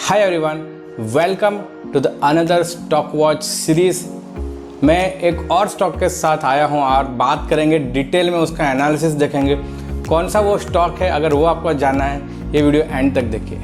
Hi everyone, welcome to the another stock watch series. मैं एक और स्टॉक के साथ आया हूं और बात करेंगे डिटेल में, उसका एनालिसिस देखेंगे कौन सा वो स्टॉक है। अगर वो आपको जानना है, ये वीडियो एंड तक देखिए।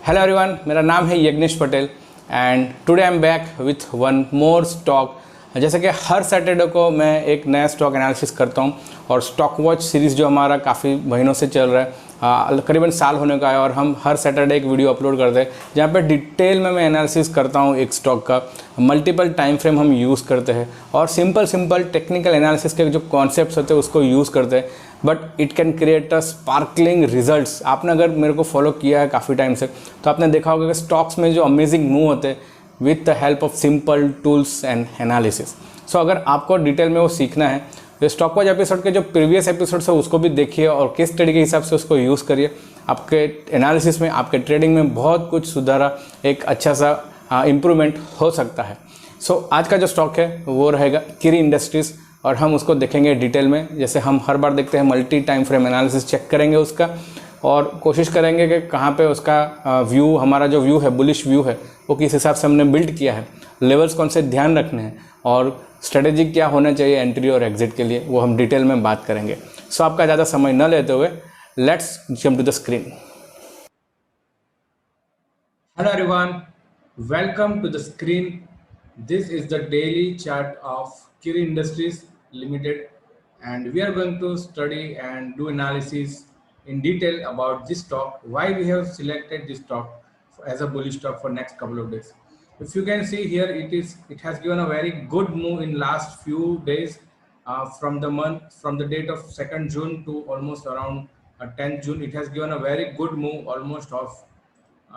हेलो एवरीवन, मेरा नाम है Yagnesh Patel and today I am back with one more stock. जैसे कि हर सैटरडे को मैं एक नया स्टॉक एनालिसिस करता हूं और स्टॉक वॉच सीरीज़ जो हमारा काफ़ी महीनों से चल रहा है, करीबन साल होने का है, और हम हर सैटरडे एक वीडियो अपलोड करते हैं जहां पे डिटेल में मैं एनालिसिस करता हूं एक स्टॉक का। मल्टीपल टाइम फ्रेम हम यूज़ करते हैं और सिंपल टेक्निकल एनालिसिस के जो कॉन्सेप्ट्स होते हैं उसको यूज़ करते हैं, but it can create a sparkling results. आपने अगर मेरे को फॉलो किया है काफ़ी टाइम से तो आपने देखा होगा कि स्टॉक्स में जो अमेजिंग मूव होते हैं with the help of simple tools and analysis. So अगर आपको डिटेल में वो सीखना है तो स्टॉक वॉच एपिसोड के जो प्रीवियस एपिसोड्स है उसको भी देखिए और किस स्टडी के हिसाब से उसको यूज़ करिए। आपके एनालिसिस में, आपके ट्रेडिंग में बहुत कुछ सुधारा, एक अच्छा सा इम्प्रूवमेंट हो सकता है। सो आज का जो स्टॉक है वो रहेगा किरी इंडस्ट्रीज़ और हम उसको देखेंगे डिटेल में। जैसे हम हर बार देखते हैं, multi time frame analysis check करेंगे उसका और कोशिश करेंगे कि कहाँ पे उसका व्यू, हमारा जो व्यू है, बुलिश व्यू है, वो किस हिसाब से हमने बिल्ड किया है, लेवल्स कौन से ध्यान रखने हैं और स्ट्रेटेजी क्या होना चाहिए एंट्री और एग्जिट के लिए, वो हम डिटेल में बात करेंगे। सो आपका ज़्यादा समय न लेते हुए let's jump to the screen. Hello everyone, welcome to the screen. This is the daily chart of Kiri Industries Limited, and we are going to study and do analysis in detail about this stock, why we have selected this stock as a bullish stock for next couple of days. If you can see here, it has given a very good move in last few days, from the date of 2nd June to almost around 10th June. It has given a very good move, almost of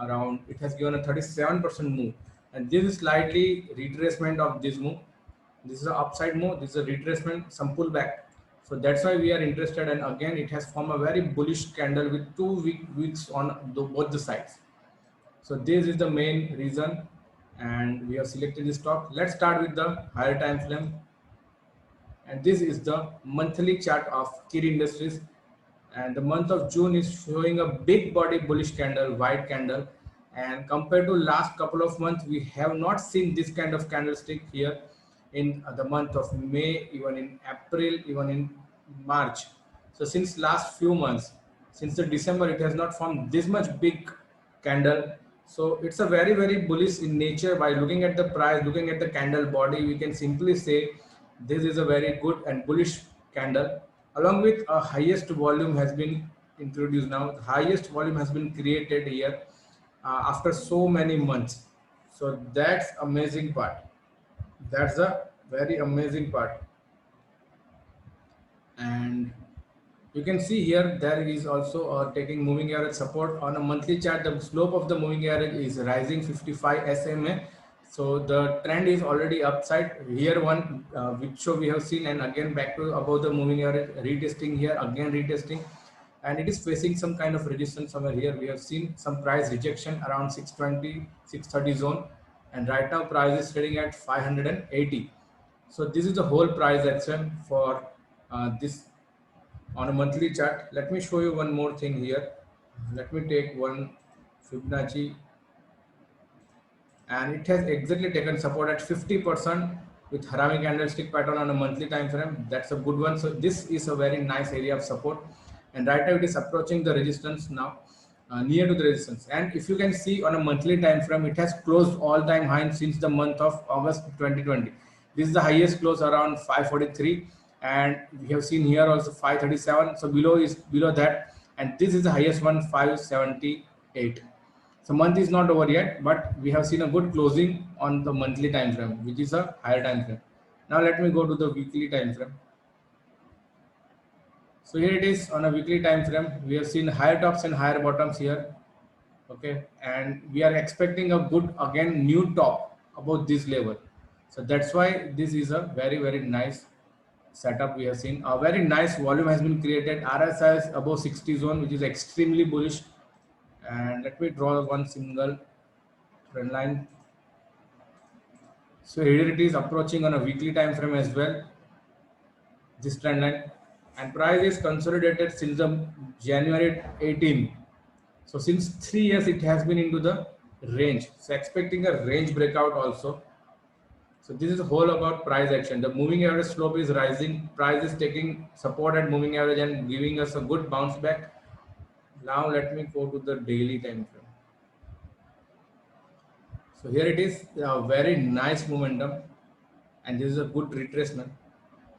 around, it has given a 37% move, and this is slightly retracement of this move. This is an upside move, this is a retracement, some pullback. So that's why we are interested, and again it has formed a very bullish candle with weeks on both the sides. So this is the main reason, and we have selected this stock. Let's start with the higher time frame, and this is the monthly chart of Kiri Industries. And the month of June is showing a big body bullish candle, white candle, and compared to last couple of months, we have not seen this kind of candlestick here in the month of May, even in April, even in March. So since last few months, since the December, it has not formed this much big candle. So it's a very bullish in nature. By looking at the price, looking at the candle body, we can simply say this is a very good and bullish candle. Along with a highest volume has been introduced now. The highest volume has been created here after so many months. So that's amazing part. That's a very amazing part. And you can see here there is also taking moving average support on a monthly chart. The slope of the moving average is rising 55 SMA. So the trend is already upside. Here one which show we have seen, and again back to above the moving average, retesting here, again retesting, and it is facing some kind of resistance somewhere here. We have seen some price rejection around 620 630 zone, and right now price is trading at 580. So this is the whole price action for this on a monthly chart. Let me show you one more thing here. Let me take one Fibonacci, and it has exactly taken support at 50% with Harami candlestick pattern on a monthly time frame. That's a good one. So this is a very nice area of support, and right now it is approaching the resistance now, near to the resistance. And if you can see on a monthly time frame, it has closed all-time high since the month of August 2020. This is the highest close around 543, and we have seen here also 537. So below that, and this is the highest one, 578. So month is not over yet, but we have seen a good closing on the monthly time frame, which is a higher time frame. Now let me go to the weekly time frame. So here it is on a weekly time frame. We have seen higher tops and higher bottoms here. Okay, and we are expecting a good again new top about this level. So that's why this is a very nice setup. We have seen a very nice volume has been created. RSI is above 60 zone, which is extremely bullish. And let me draw one single trend line. So here it is approaching on a weekly time frame as well. this trend line, and price is consolidated since the January 18. So since 3 years it has been into the range, so expecting a range breakout also. So this is whole about price action. The moving average slope is rising, price is taking support at moving average and giving us a good bounce back. Now let me go to the daily time frame. So here it is, a very nice momentum, and this is a good retracement.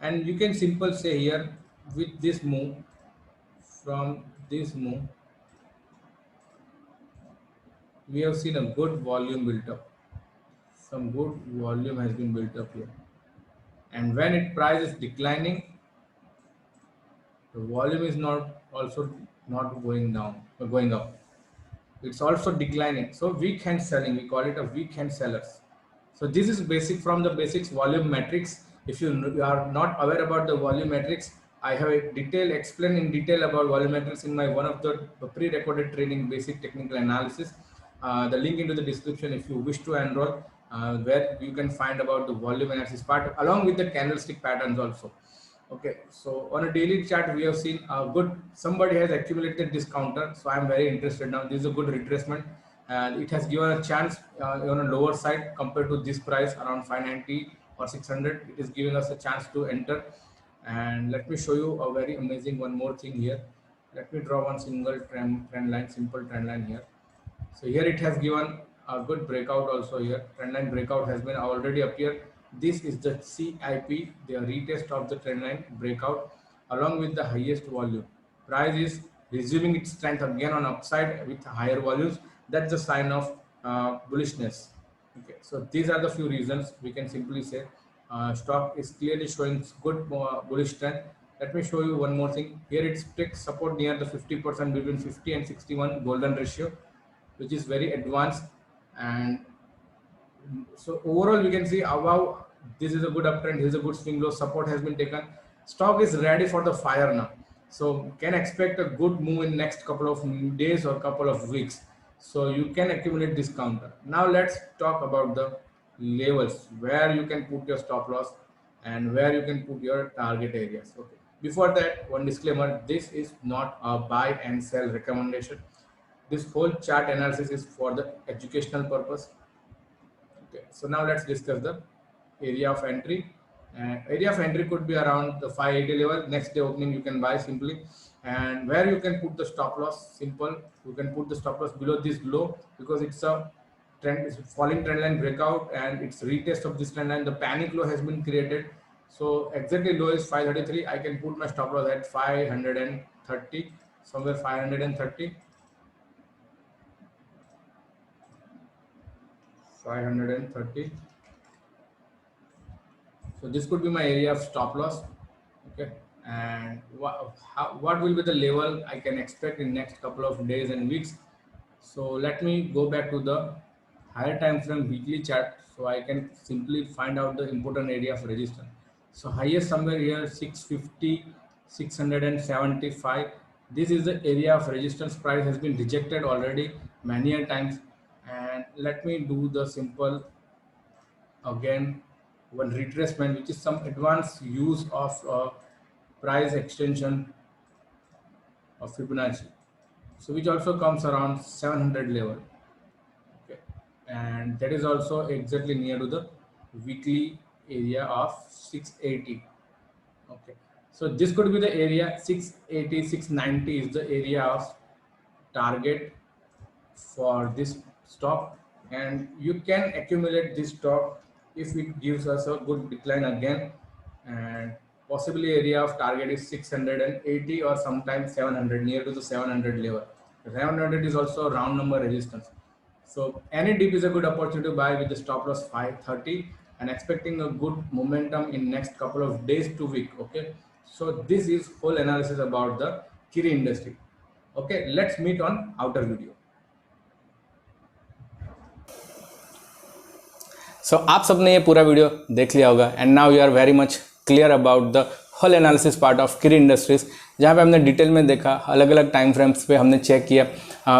And you can simple say here, with this move, from this move, we have seen a good volume built up. Some good volume has been built up here. And when it price is declining, the volume is not also not going down or going up. It's also declining. So weak hand selling, we call it a weak hand sellers. So this is basic from the basics volume metrics. If you are not aware about the volume metrics, I have a detail explain in detail about volume metrics in my one of the pre-recorded training, basic technical analysis. The link into the description if you wish to enroll, where you can find about the volume analysis part along with the candlestick patterns also. Okay, so on a daily chart, we have seen a good, somebody has accumulated this counter. So I'm very interested now. This is a good retracement, and it has given a chance on a lower side compared to this price around 590 or 600. It is giving us a chance to enter. And let me show you a very amazing one more thing here. Let me draw one single trend line, simple trend line here. So here it has given a good breakout also here. Trendline breakout has been already appeared. This is the CIP, the retest of the trendline breakout along with the highest volume. Price is resuming its strength again on upside with higher volumes. That's the sign of bullishness. Okay, so these are the few reasons we can simply say stock is clearly showing good bullish trend. Let me show you one more thing. Here it takes support near the 50% between 50 and 61 golden ratio, which is very advanced. And so overall we can see above, this is a good uptrend, this is a good swing low, support has been taken, stock is ready for the fire now. So can expect a good move in next couple of days or couple of weeks. So you can accumulate this counter. Now let's talk about the levels where you can put your stop loss and where you can put your target areas. Okay, before that, one disclaimer: this is not a buy and sell recommendation. This whole chart analysis is for the educational purpose. Okay, so now let's discuss the area of entry. Area of entry could be around the 580 level. Next day opening, you can buy simply. And where you can put the stop loss, simple. You can put the stop loss below this low because it's a trend, it's a falling trend line breakout and it's retest of this trend line. The panic low has been created. So exactly low is 533. I can put my stop loss at 530, somewhere 530. 530. So this could be my area of stop loss. Okay, and what will be the level I can expect in next couple of days and weeks. So let me go back to the higher time frame weekly chart so I can simply find out the important area of resistance. So highest somewhere here 650, 675. This is the area of resistance. Price has been rejected already many a times. And let me do the simple again one retracement, which is some advanced use of price extension of Fibonacci, so which also comes around 700 level. Okay, and that is also exactly near to the weekly area of 680. Okay, so this could be the area 680, 690 is the area of target for this stock, and you can accumulate this stock if it gives us a good decline again. And possibly area of target is 680 or sometimes 700, near to the 700 level. 700 is also round number resistance. So any dip is a good opportunity to buy with the stop loss 530 and expecting a good momentum in next couple of days to week. Okay, so this is whole analysis about the Kiri industry. Okay, let's meet on outer video. So आप सबने ये पूरा video देख लिया होगा and now you are very much clear about the whole analysis part of Kiri Industries, जहाँ पे हमने डिटेल में देखा, अलग अलग टाइम फ्रेम्स पे हमने चेक किया।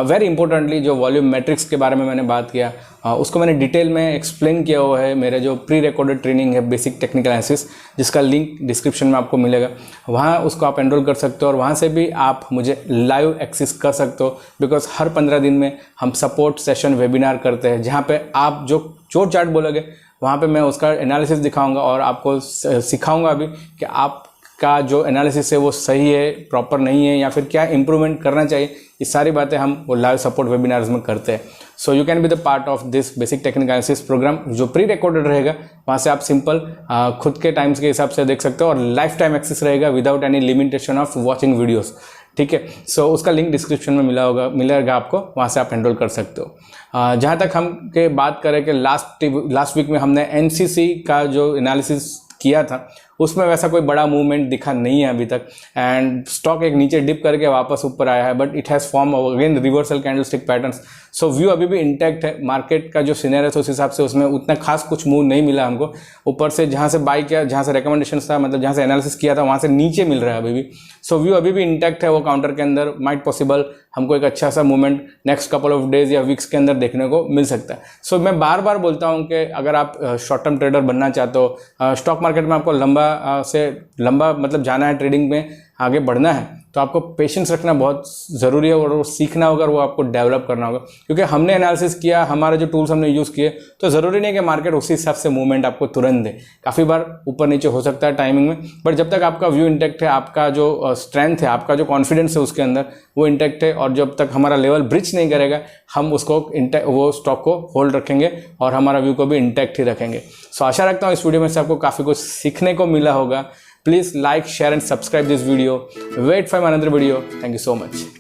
वेरी इंपॉर्टेंटली जो वॉल्यूम मैट्रिक्स के बारे में मैंने बात किया, उसको मैंने डिटेल में एक्सप्लेन किया हुआ है मेरे जो प्री रिकॉर्डेड ट्रेनिंग है बेसिक टेक्निकल एनालिसिस, जिसका लिंक डिस्क्रिप्शन में आपको मिलेगा। वहाँ उसको आप एनरोल कर सकते हो और वहाँ से भी आप मुझे लाइव एक्सेस कर सकते हो, बिकॉज हर 15 दिन में हम सपोर्ट सेशन वेबिनार करते हैं, जहाँ पे आप जो चार्ट बोलोगे वहाँ पे मैं उसका एनालिसिस दिखाऊंगा और आपको सिखाऊंगा भी कि आपका जो एनालिसिस है वो सही है, प्रॉपर नहीं है, या फिर क्या इंप्रूवमेंट करना चाहिए। ये सारी बातें हम वो लाइव सपोर्ट वेबिनार्स में करते हैं। So you can be the part of this basic technical analysis program, जो प्री रिकॉर्डेड रहेगा। वहाँ से आप सिंपल खुद के टाइम्स के हिसाब से देख सकते हो और लाइफ टाइम एक्सेस रहेगा without any limitation of watching videos. ठीक है, सो उसका लिंक डिस्क्रिप्शन में मिलेगा आपको, वहाँ से आप एनरोल कर सकते हो। जहाँ तक हम के बात करें कि लास्ट वीक में हमने एनसीसी का जो एनालिसिस किया था, उसमें वैसा कोई बड़ा मूवमेंट दिखा नहीं है अभी तक, एंड स्टॉक एक नीचे डिप करके वापस ऊपर आया है, but it has form again reversal candlestick patterns. So view अभी भी इंटैक्ट है। मार्केट का जो सीनियर है उस हिसाब से उसमें उतना खास कुछ मूव नहीं मिला हमको। ऊपर से जहाँ से बाई किया, जहाँ से रिकमेंडेशन था, मतलब जहाँ से एनालिसिस किया था, वहाँ से नीचे मिल रहा है अभी भी। सो व्यू अभी भी इंटैक्ट है। वो काउंटर के अंदर माइट पॉसिबल हमको एक अच्छा सा movement next couple of days या वीक्स के अंदर देखने को मिल सकता है। सो मैं बार बार बोलता हूँ कि अगर आप शॉर्ट टर्म ट्रेडर बनना चाहते हो, स्टॉक मार्केट में आपको लंबा मतलब जाना है, ट्रेडिंग में आगे बढ़ना है, तो आपको पेशेंस रखना बहुत ज़रूरी है और वो सीखना होगा और वो आपको डेवलप करना होगा। क्योंकि हमने एनालिसिस किया, हमारे जो टूल्स हमने यूज़ किए, तो ज़रूरी नहीं कि मार्केट उसी हिसाब से मूवमेंट आपको तुरंत दे। काफ़ी बार ऊपर नीचे हो सकता है टाइमिंग में, बट जब तक आपका व्यू इंटैक्ट है, आपका जो स्ट्रेंथ है, आपका जो कॉन्फिडेंस है उसके अंदर, वो इंटैक्ट है, और जब तक हमारा लेवल ब्रिच नहीं करेगा, हम उसको वो स्टॉक को होल्ड रखेंगे और हमारा व्यू को भी इंटैक्ट ही रखेंगे। सो आशा रखता हूँ इस वीडियो में से आपको काफ़ी कुछ सीखने को मिला होगा। Please like, share and subscribe this video. Wait for another video. Thank you so much.